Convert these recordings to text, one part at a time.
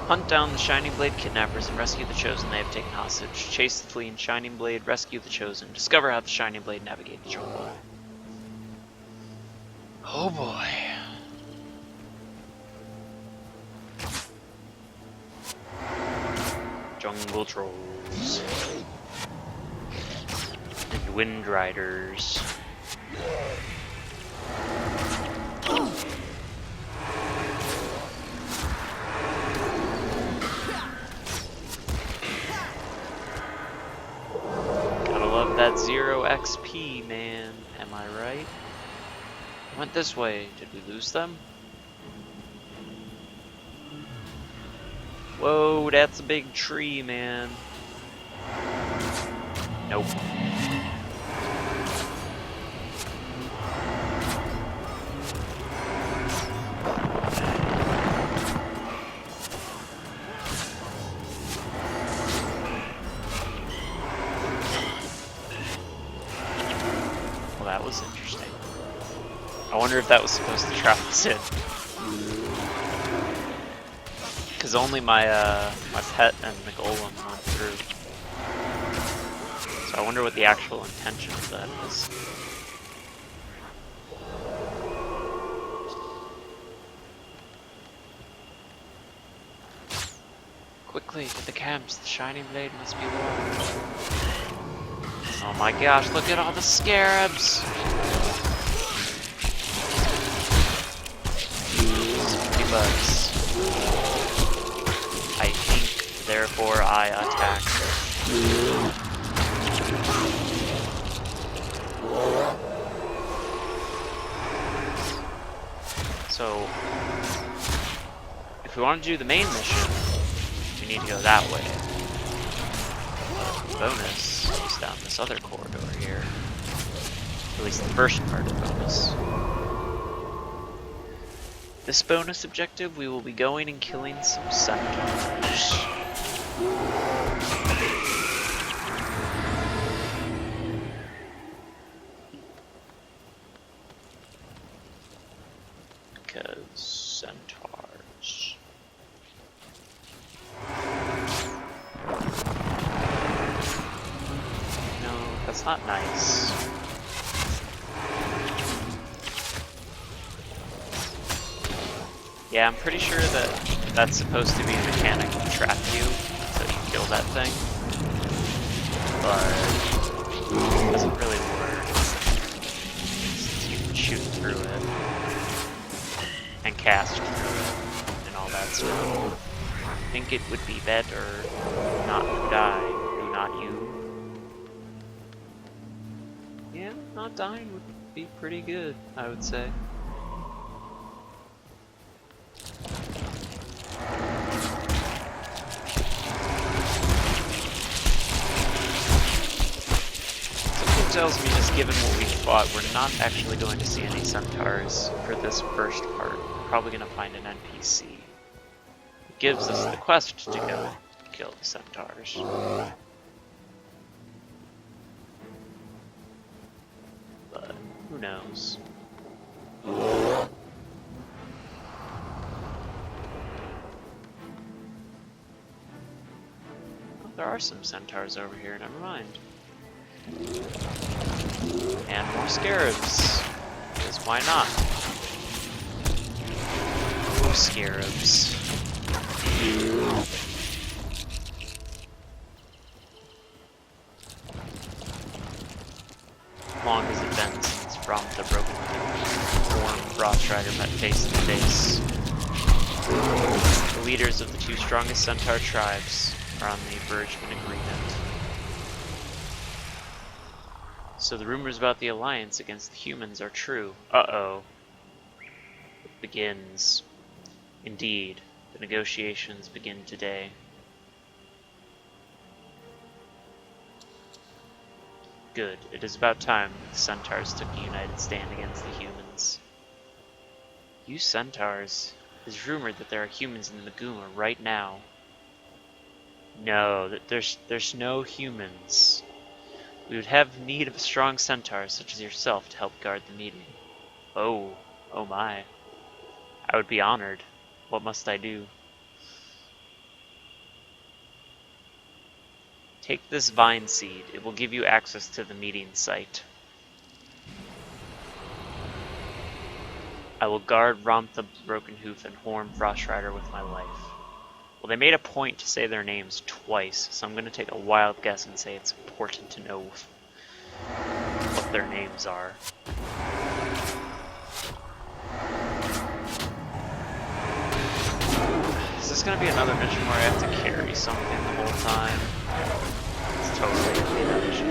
Hunt down the Shining Blade kidnappers and rescue the Chosen they have taken hostage. Chase the fleeing Shining Blade, rescue the Chosen. Discover how the Shining Blade navigate the jungle. Oh boy. Jungle Trolls. And Wind Riders. Gotta love that 0 XP, man. Am I right? Went this way. Did we lose them? Whoa, that's a big tree, man. Nope. Well, that was interesting. I wonder if that was supposed to trap us in. Because only my my pet and the golem went through. So I wonder what the actual intention of that is. Quickly, to the camps. The Shining Blade must be warned. Oh my gosh, look at all the scarabs! Pretty bugs. I think, therefore I attack. So, if we want to do the main mission, we need to go that way. The bonus is down this other corridor here. At least the first part of the bonus. This bonus objective, we will be going and killing some centaurs. Because centaurs. No, that's not nice. Yeah, I'm pretty sure that that's supposed to be a mechanic to trap you until you kill that thing. But it doesn't really work. Since you can shoot through it and cast through it and all that stuff. I think it would be better not to die. Do not you? Yeah, not dying would be pretty good, I would say. Tells me, just given what we fought, we're not actually going to see any centaurs for this first part. We're probably going to find an NPC. It gives us the quest to go kill the centaurs. But who knows? Oh, there are some centaurs over here, never mind. And more scarabs. Because why not? More scarabs. How long has it been since from the broken form Frost Rider met face to face? The leaders of the two strongest centaur tribes are on the verge of an agreement. So the rumors about the alliance against the humans are true. Uh-oh. It begins. Indeed, the negotiations begin today. Good. It is about time that the centaurs took a united stand against the humans. You centaurs. It is rumored that there are humans in the Maguma right now. No, there's no humans. We would have need of a strong centaur such as yourself to help guard the meeting. Oh my. I would be honored. What must I do? Take this vine seed. It will give you access to the meeting site. I will guard Romp the Broken Hoof and Horn Frostrider with my life. Well, they made a point to say their names twice, so I'm going to take a wild guess and say it's important to know what their names are. Is this going to be another mission where I have to carry something the whole time? It's totally going to be that mission.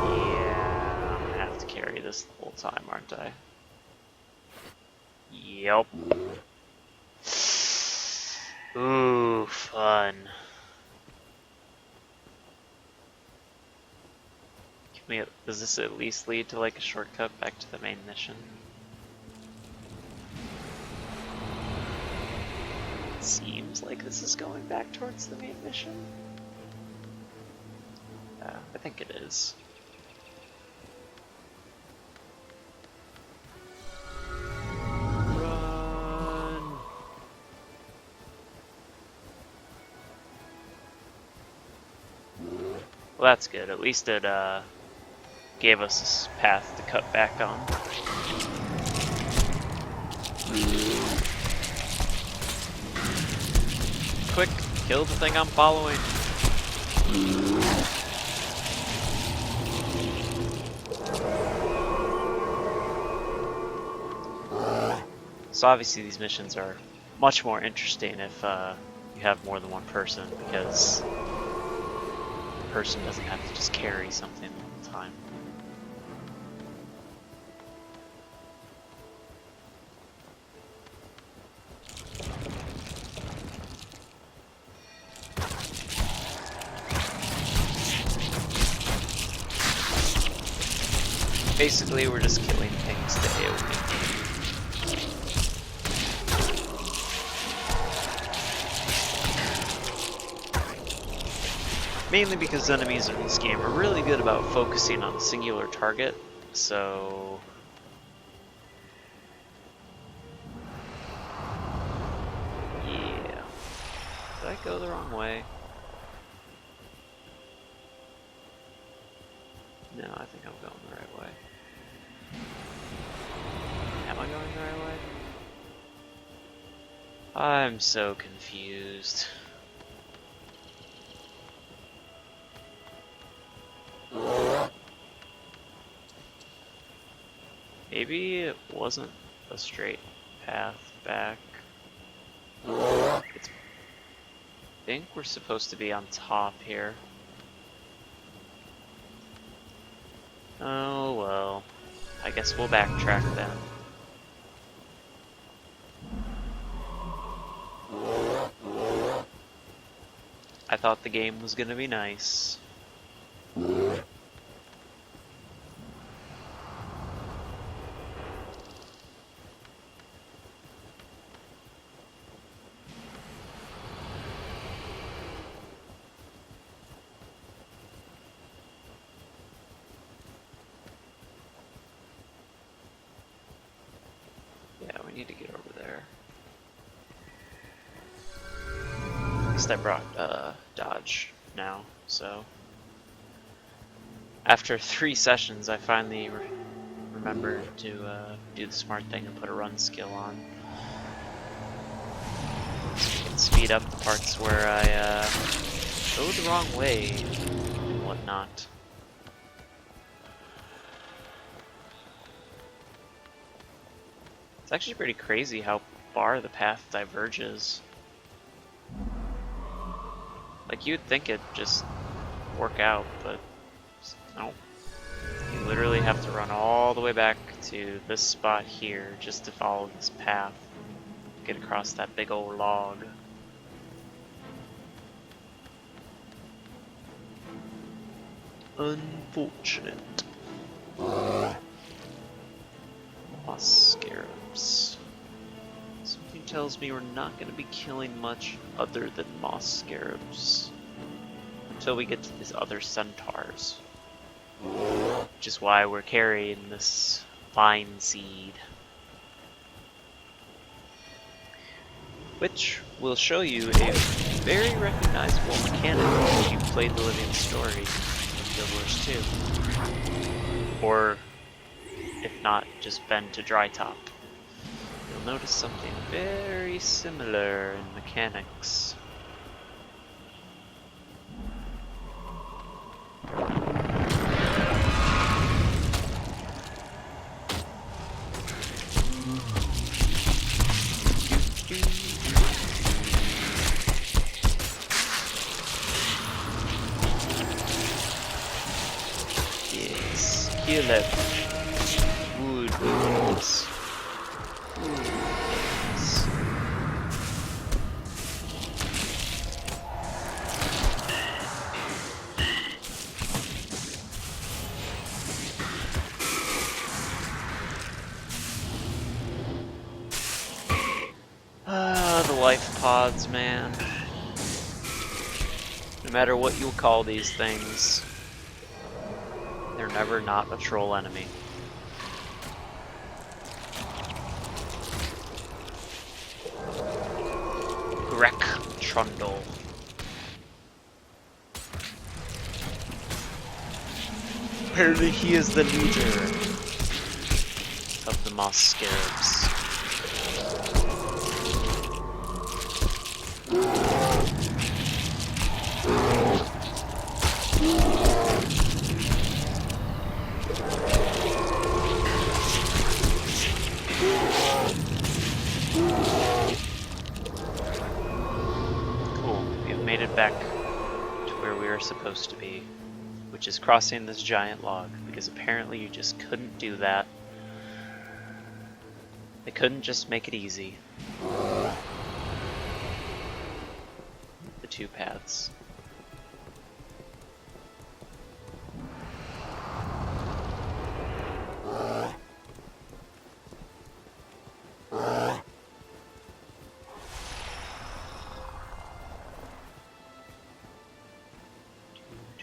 Yeah, I'm going to have to carry this the whole time, aren't I? Yep. Ooh, fun. Does this at least lead to like a shortcut back to the main mission? It seems like this is going back towards the main mission. I think it is. Run! Well, that's good. At least it gave us this path to cut back on. Quick, kill the thing I'm following. So obviously these missions are much more interesting if you have more than one person, because the person doesn't have to just carry something all the time. Basically, we're just killing things to AoE. Mainly because enemies in this game are really good about focusing on a singular target, so... yeah. Did I go the wrong way? No, I think I'm going the right way. Am I going the right way? I'm so confused. Maybe it wasn't a straight path back. I think we're supposed to be on top here. Oh well, I guess we'll backtrack then. I thought the game was gonna be nice. Yeah, we need to get over there. At least I brought dodge now, so... After 3 sessions, I finally remembered to do the smart thing and put a run skill on. So we can speed up the parts where I go the wrong way and whatnot. It's actually pretty crazy how far the path diverges. Like, you'd think it'd just work out, but no. You literally have to run all the way back to this spot here just to follow this path. Get across that big old log. Unfortunate. Moss scarabs. Something tells me we're not going to be killing much other than moss scarabs until we get to these other centaurs. Which is why we're carrying this vine seed. Which will show you a very recognizable mechanic if you've played the Living Story of Guild Wars 2. Or, if not, just been to Dry Top. You'll notice something very similar in mechanics. Yes, heal left. Good, yes. The life pods, man. No matter what you call these things, they're never not a troll enemy. Grek Trundle. Apparently he is the leader of the Moss Scarabs. Cool, we've made it back to where we are supposed to be, which is crossing this giant log, because apparently you just couldn't do that. They couldn't just make it easy. The two paths.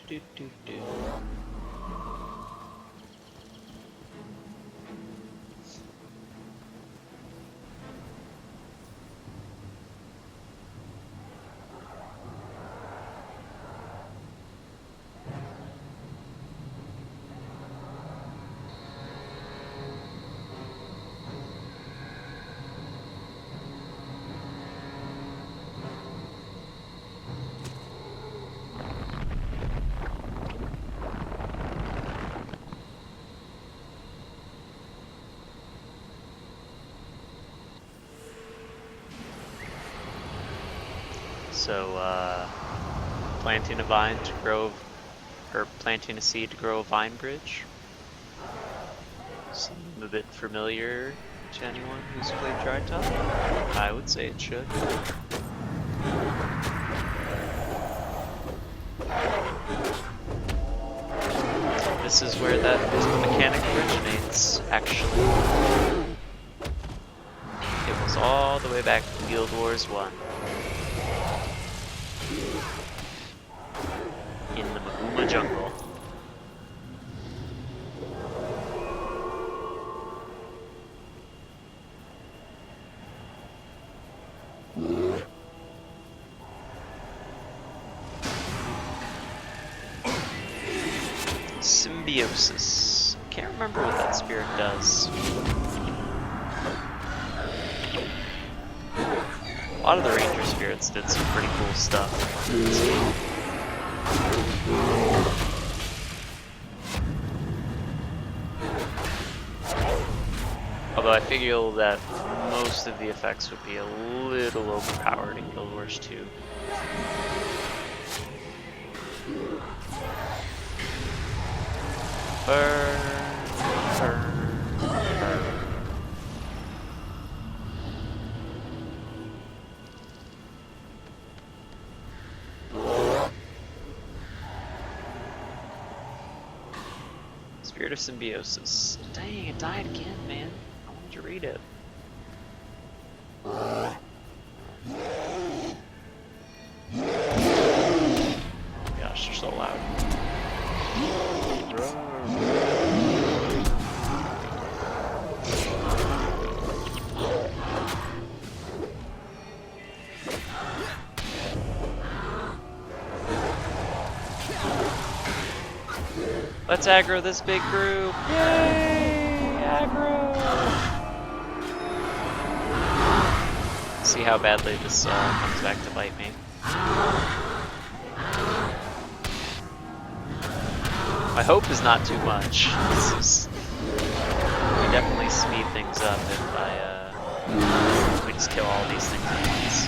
Do, do, do. So, planting a vine to grow, or planting a seed to grow a vine bridge. Seem a bit familiar to anyone who's played Dry Top? I would say it should. This is where that mechanic originates, actually. It was all the way back in Guild Wars 1. In the Mahuma jungle. Symbiosis. Can't remember what that spirit does. A lot of the ranger spirits did some pretty cool stuff. Although I figure that most of the effects would be a little overpowered in Guild Wars 2. Burn, burn, burn. Spirit of Symbiosis. Dang, it died again, man. I wanted to read it. Gosh, they're so loud. Let's aggro this big group. Yay! Aggro! See how badly this comes back to bite me. My hope is not too much. We definitely speed things up if we just kill all these things at once.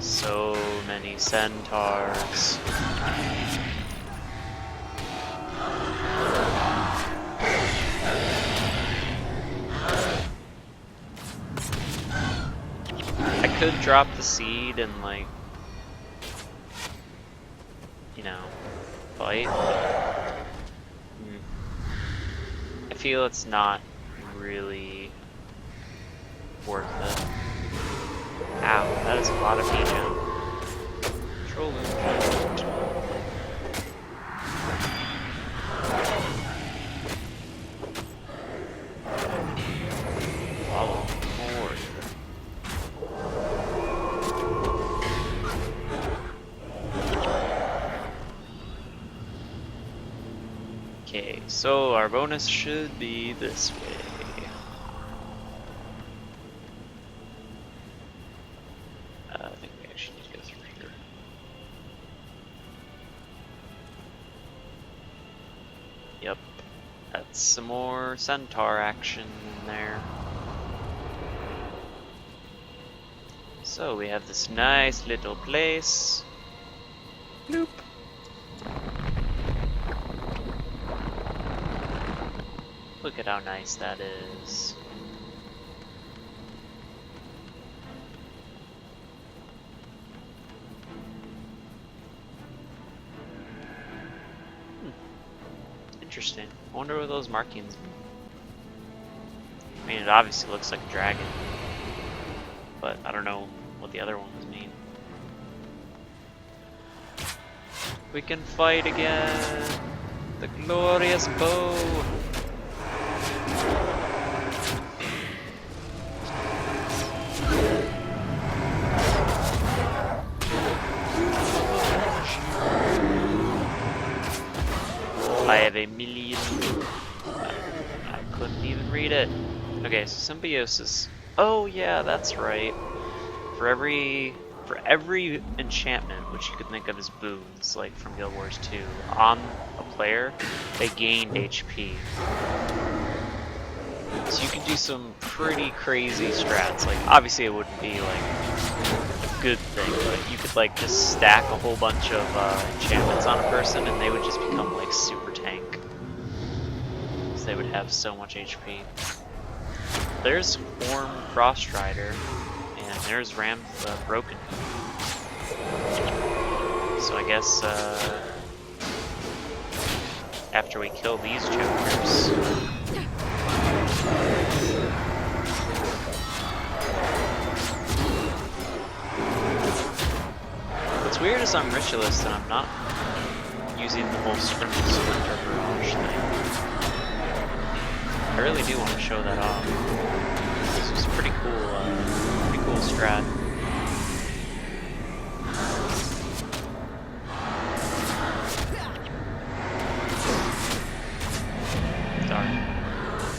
So many centaurs. I could drop the seed and, like, you know, fight, but I feel it's not really worth it. Ow, that is a lot of regen. Trolling. Follow forward. Okay, so our bonus should be this way. I think we actually need to go through here. Yep, that's some more centaur action in there. So we have this nice little place. Bloop. Look at how nice that is. Interesting. I wonder what those markings mean. I mean, it obviously looks like a dragon, but I don't know what the other ones mean. We can fight again! The glorious bow! I have a million. I couldn't even read it. Okay, so symbiosis. Oh yeah, that's right. For every enchantment, which you could think of as boons, like from Guild Wars 2, on a player, they gained HP. So you could do some pretty crazy strats. Like, obviously it wouldn't be like a good thing, but you could like just stack a whole bunch of enchantments on a person and they would just become like super tank. Because they would have so much HP. There's Form Frostrider, and there's Ram Broken. So I guess after we kill these jokers, what's weird is I'm Ritualist and I'm not using the whole Sprinter Barrage thing. I really do want to show that off. This was pretty cool strat. Darn.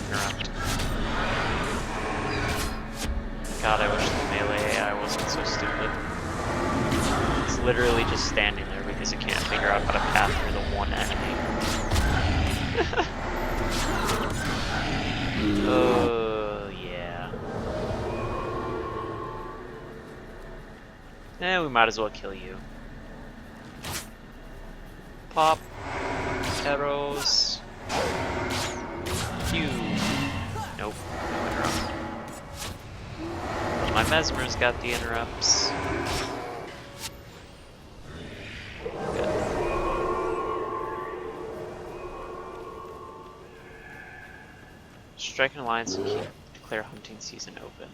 Interrupt. God, I wish the melee AI wasn't so stupid. It's literally just standing there because it can't figure out how to path through the one enemy. Oh, yeah. We might as well kill you. Pop. Arrows. Pew. Nope. No interrupt. My Mesmer's got the interrupts. Strike an alliance and declare hunting season open.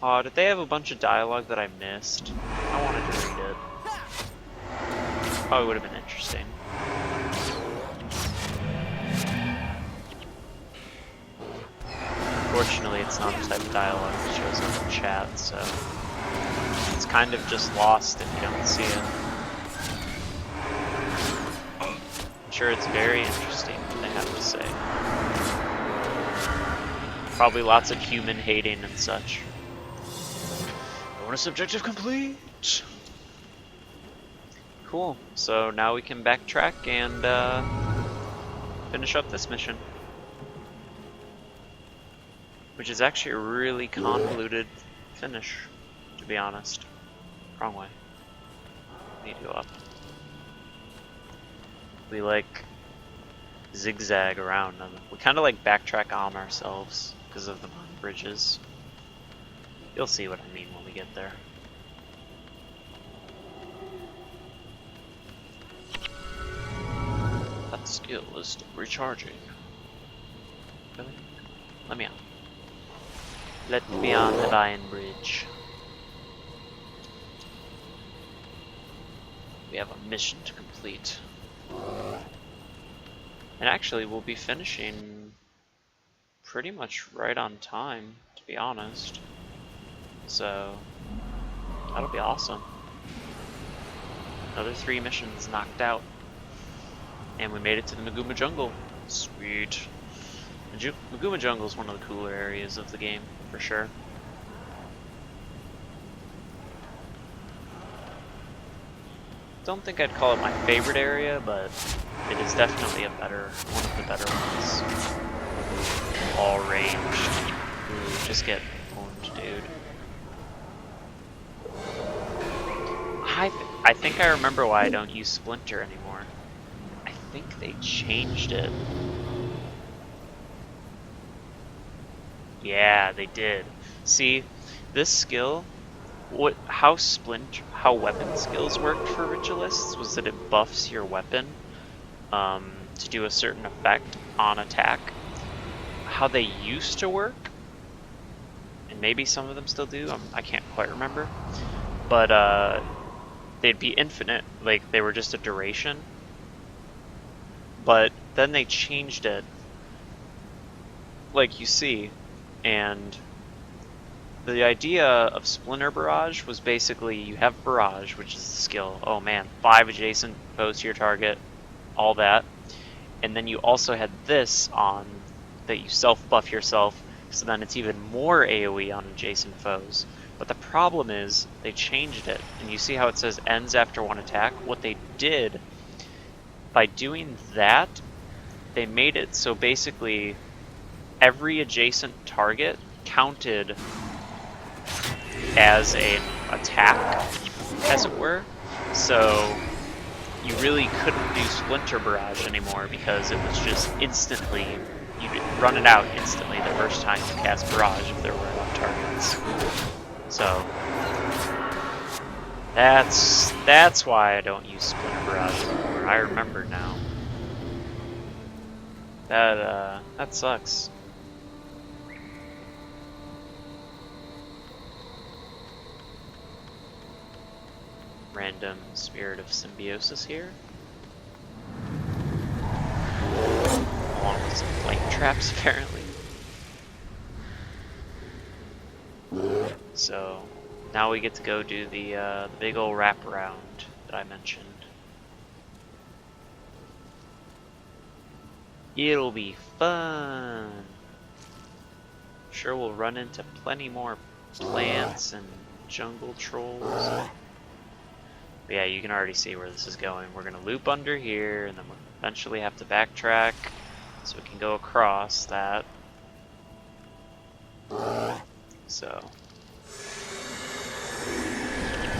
Aw, did they have a bunch of dialogue that I missed? I wanted to read it. Probably would have been interesting. unfortunately, it's not the type of dialogue that shows up in chat, so it's kind of just lost if you don't see it. I'm sure it's very interesting what they have to say. Probably lots of human hating and such. Bonus objective complete! Cool, so now we can backtrack and finish up this mission. Which is actually a really convoluted finish, to be honest. Wrong way. Need to go up. We like zigzag around them. We kind of like backtrack on ourselves because of the bridges. You'll see what I mean when we get there. That skill is still recharging. Really? Let me on. Let me on the Iron Bridge. We have a mission to complete. And actually, we'll be finishing pretty much right on time, to be honest. So, that'll be awesome. Another 3 missions knocked out. And we made it to the Maguma Jungle. Sweet. Maguma Jungle is one of the cooler areas of the game, for sure. Don't think I'd call it my favorite area, but it is definitely one of the better ones. All ranged. Ooh, just get owned, dude. I think I remember why I don't use Splinter anymore. I think they changed it. Yeah, they did. See, this skill, how weapon skills worked for Ritualists was that it buffs your weapon to do a certain effect on attack. How they used to work, and maybe some of them still do, I can't quite remember, but they'd be infinite, like they were just a duration. But then they changed it, like you see, and the idea of Splinter Barrage was basically you have Barrage, which is the skill. Oh man, 5 adjacent foes to your target, all that. And then you also had this on that you self-buff yourself, so then it's even more AoE on adjacent foes. But the problem is, they changed it, and you see how it says ends after 1 attack? What they did, by doing that, they made it so basically every adjacent target counted as an attack, as it were. So you really couldn't do Splinter Barrage anymore because it was just instantly, you'd run it out instantly the first time you cast Barrage if there were enough targets. So that's why I don't use Splinter Barrage anymore. I remember now. That sucks. Random Spirit of Symbiosis here. Along with some flame traps, apparently. So, now we get to go do the big ol' wraparound that I mentioned. It'll be fun! Sure we'll run into plenty more plants and jungle trolls. But yeah, you can already see where this is going. We're gonna loop under here, and then we'll eventually have to backtrack so we can go across that. So,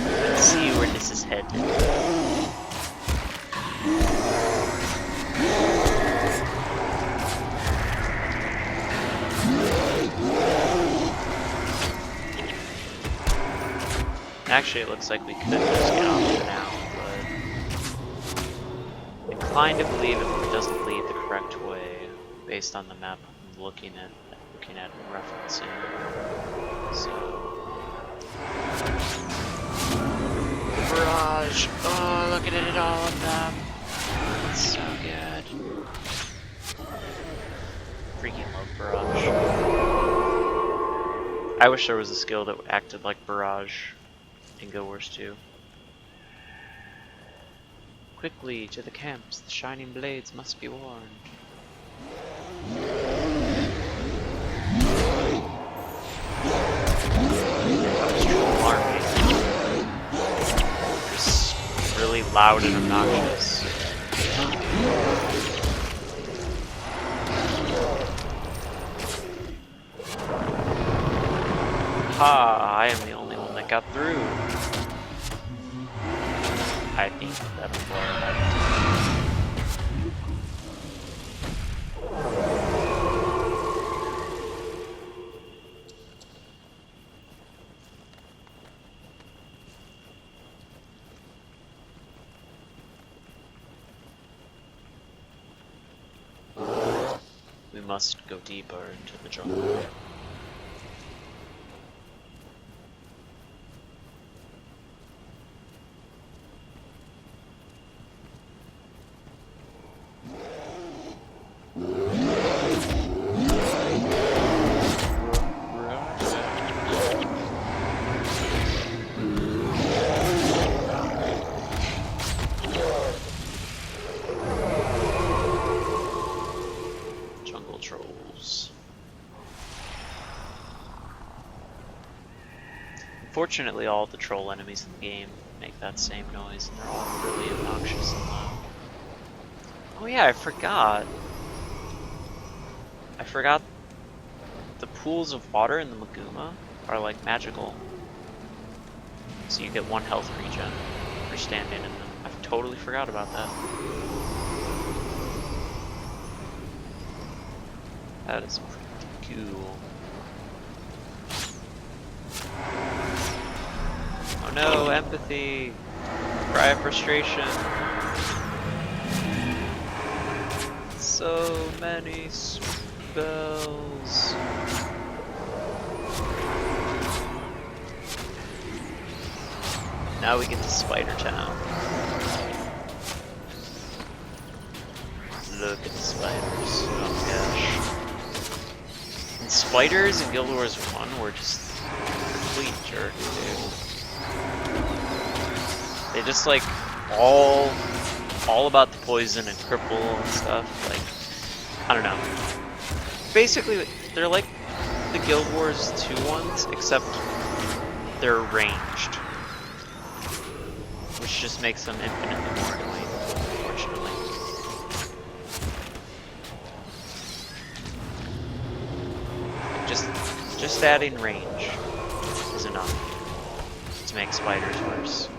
let's see where this is headed. Actually, it looks like we could just get off for now, but I'm inclined to believe it doesn't lead the correct way based on the map I'm looking at and referencing. So, Barrage! Oh, look at it, all of them! It's so good. Freaking love Barrage. I wish there was a skill that acted like Barrage in Guild Wars 2. Quickly to the camps, the shining blades must be warned. Troll army. Just really loud and obnoxious. Ha! I am the only one that got through. I think that before. We must go deeper into the jungle. Unfortunately, all the troll enemies in the game make that same noise, and they're all really obnoxious and loud. Oh yeah, I forgot. The pools of water in the Maguma are like magical. So you get 1 health regen for standing in them. I totally forgot about that. That is pretty cool. Oh no, empathy! Cry of frustration. So many spells. Now we get to Spider Town. Look at the spiders. Oh gosh. And spiders in Guild Wars 1 were just complete jerks, dude. They just like all about the poison and cripple and stuff. Like, I don't know. Basically, they're like the Guild Wars 2 ones, except they're ranged, which just makes them infinitely more annoying, unfortunately. Just adding range is enough to make spiders worse.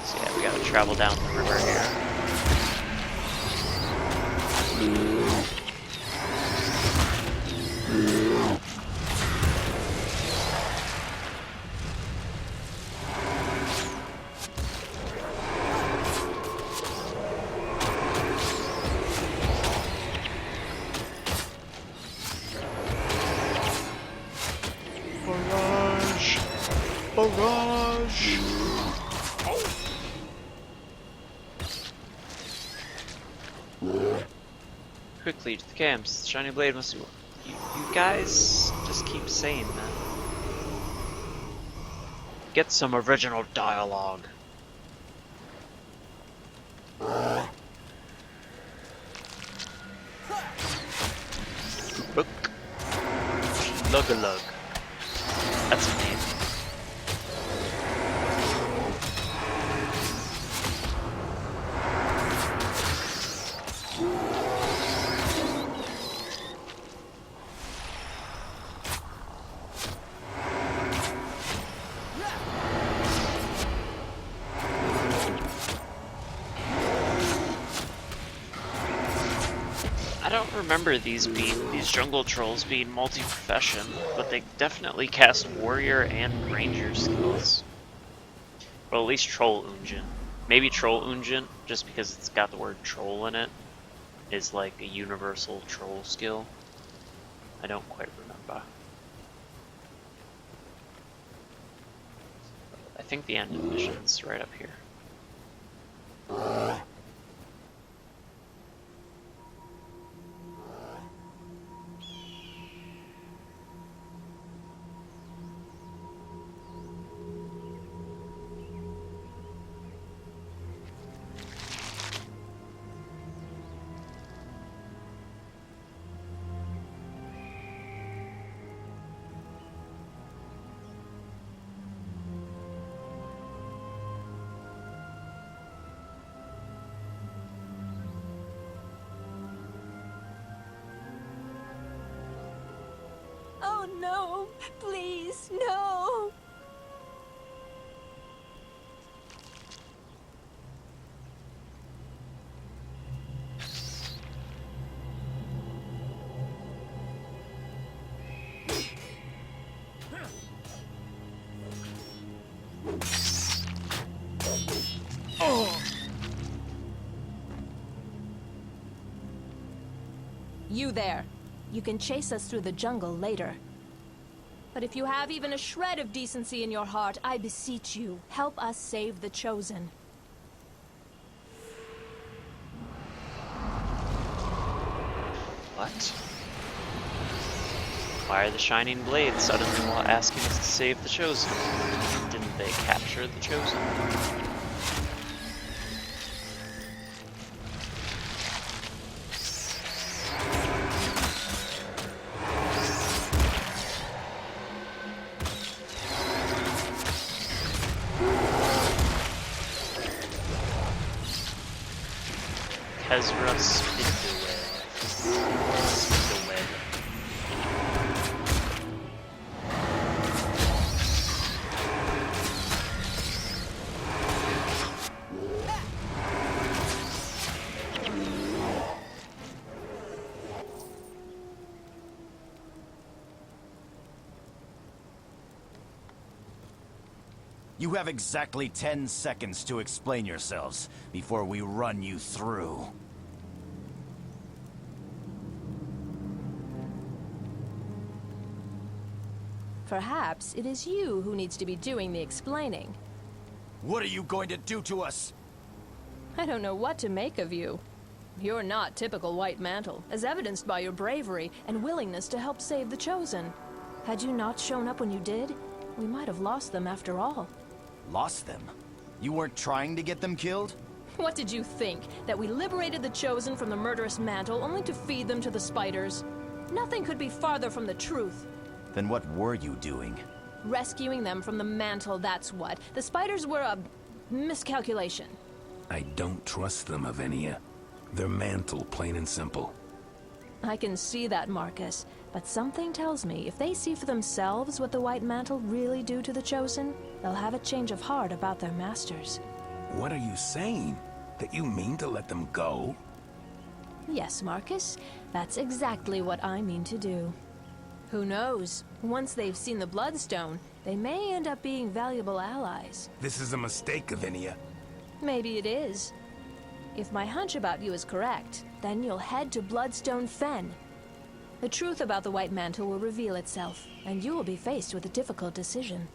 So yeah, we gotta travel down the river here. Barrage! Barrage! Quickly to the camps. The shiny blade must be... You guys just keep saying that. Get some original dialogue. Look. Lug-a-lug. That's a name. I don't remember these jungle trolls being multi-profession, but they definitely cast warrior and ranger skills. Well, at least troll Unjin. Maybe troll Unjin, just because it's got the word troll in it, is like a universal troll skill. I don't quite remember. I think the end of the mission's right up here. Please, no! You there. You can chase us through the jungle later. But if you have even a shred of decency in your heart, I beseech you, help us save the Chosen. What? Why are the Shining Blades suddenly asking us to save the Chosen? Didn't they capture the Chosen? Ezra Spindleweb. You have exactly 10 seconds to explain yourselves before we run you through. Perhaps it is you who needs to be doing the explaining. What are you going to do to us? I don't know what to make of you. You're not typical White Mantle, as evidenced by your bravery and willingness to help save the Chosen. Had you not shown up when you did, we might have lost them after all. Lost them? You weren't trying to get them killed? What did you think? That we liberated the Chosen from the murderous Mantle only to feed them to the spiders? Nothing could be farther from the truth. Then what were you doing? Rescuing them from the Mantle, that's what. The spiders were a miscalculation. I don't trust them, Avenia. They're Mantle, plain and simple. I can see that, Marcus. But something tells me if they see for themselves what the White Mantle really do to the Chosen, they'll have a change of heart about their masters. What are you saying? That you mean to let them go? Yes, Marcus. That's exactly what I mean to do. Who knows? Once they've seen the Bloodstone, they may end up being valuable allies. This is a mistake, Avenia. Maybe it is. If my hunch about you is correct, then you'll head to Bloodstone Fen. The truth about the White Mantle will reveal itself, and you will be faced with a difficult decision.